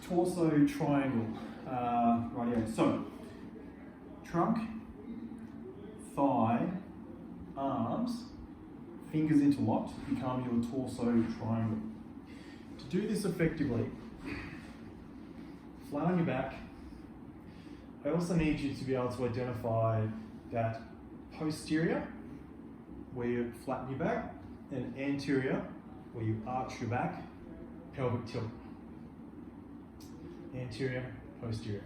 torso triangle. Rightio. So, trunk, thigh, arms, fingers interlocked become your torso triangle. To do this effectively, flat on your back. I also need you to be able to identify that posterior, where you flatten your back, and anterior, where you arch your back, pelvic tilt. Anterior, posterior.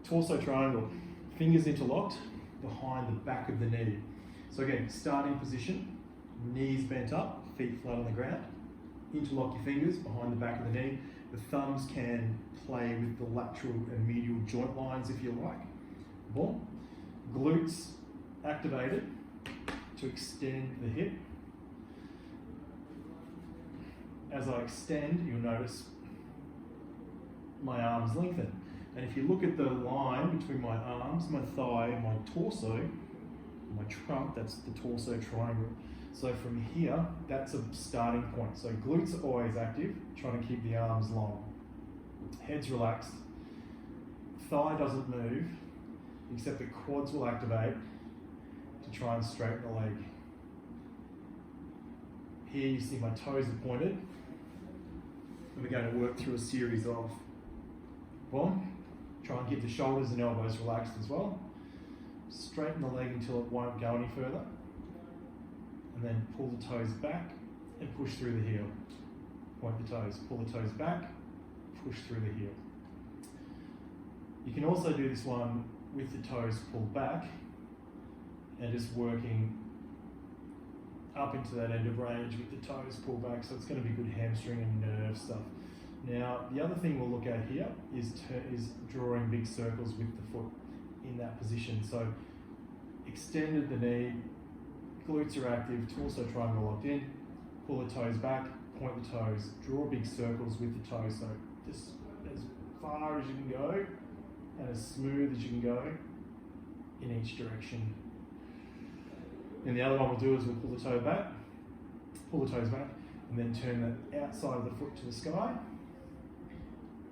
Torso triangle, fingers interlocked behind the back of the knee. So again, starting position, knees bent up, feet flat on the ground. Interlock your fingers behind the back of the knee. The thumbs can play with the lateral and medial joint lines if you like. Boom. Glutes activated to extend the hip. As I extend, you'll notice my arms lengthen. And if you look at the line between my arms, my thigh, and my torso, my trunk, that's the torso triangle. So from here, that's a starting point. So glutes are always active, trying to keep the arms long. Head's relaxed. Thigh doesn't move, except the quads will activate to try and straighten the leg. Here you see my toes are pointed. And we're going to work through a series of boom. Try and keep the shoulders and elbows relaxed as well. Straighten the leg until it won't go any further. And then pull the toes back and push through the heel. Point the toes, pull the toes back, push through the heel. You can also do this one with the toes pulled back and just working up into that end of range with the toes pulled back, so it's going to be good hamstring and nerve stuff. Now, the other thing we'll look at here is drawing big circles with the foot in that position. So, extended the knee, glutes are active, torso triangle locked in, pull the toes back, point the toes, draw big circles with the toes, so just as far as you can go and as smooth as you can go in each direction. And the other one we'll do is we'll pull the toe back, pull the toes back, and then turn the outside of the foot to the sky,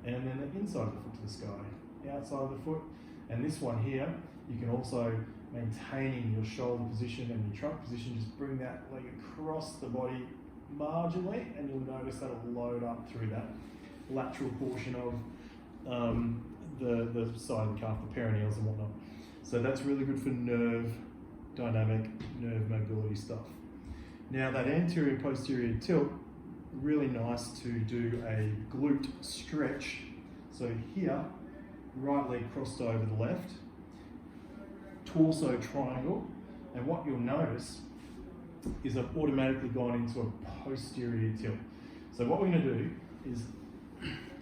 and then the inside of the foot to the sky, outside of the foot. And this one here, you can also, maintaining your shoulder position and your trunk position, just bring that leg across the body marginally, and you'll notice that'll load up through that lateral portion of the side of the calf, the perineals and whatnot. So that's really good for nerve dynamic, nerve mobility stuff. Now that anterior posterior tilt, really nice to do a glute stretch. So here, right leg crossed over the left, torso triangle, and what you'll notice is I've automatically gone into a posterior tilt. So what we're going to do is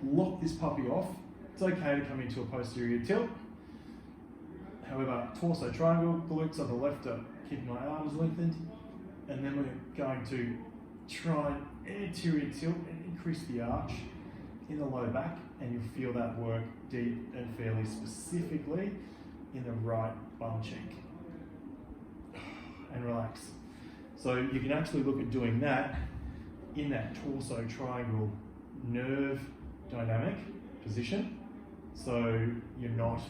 lock this puppy off. It's okay to come into a posterior tilt. However, torso triangle, glutes on the left are keeping my arms lengthened, and then we're going to try anterior tilt and increase the arch in the low back, and you'll feel that work deep and fairly specifically in the right bum cheek. And relax. So you can actually look at doing that in that torso triangle nerve dynamic position. So you're not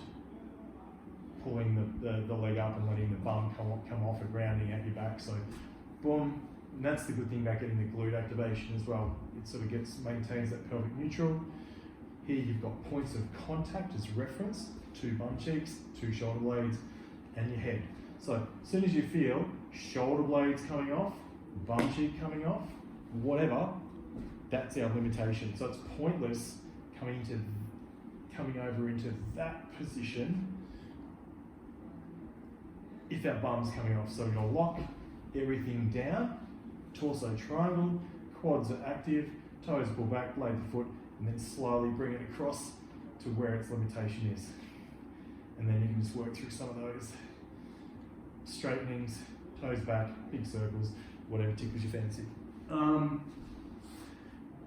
pulling the leg up and letting the bum come off and grounding at your back. So boom, and that's the good thing about getting the glute activation as well. It sort of maintains that pelvic neutral. Here you've got points of contact as reference, 2 bum cheeks, 2 shoulder blades, and your head. So as soon as you feel shoulder blades coming off, bum cheek coming off, whatever, that's our limitation. So it's pointless coming over into that position if that bum's coming off. So you'll lock everything down, torso triangle, quads are active, toes pull back, blade the foot, and then slowly bring it across to where its limitation is. And then you can just work through some of those straightenings, toes back, big circles, whatever tickles your fancy.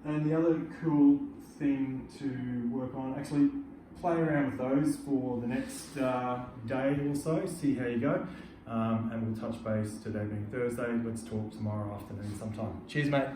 And the other cool thing to work on, actually play around with those for the next day or so, see how you go. And we'll touch base today being Thursday. Let's talk tomorrow afternoon sometime. Cheers, mate.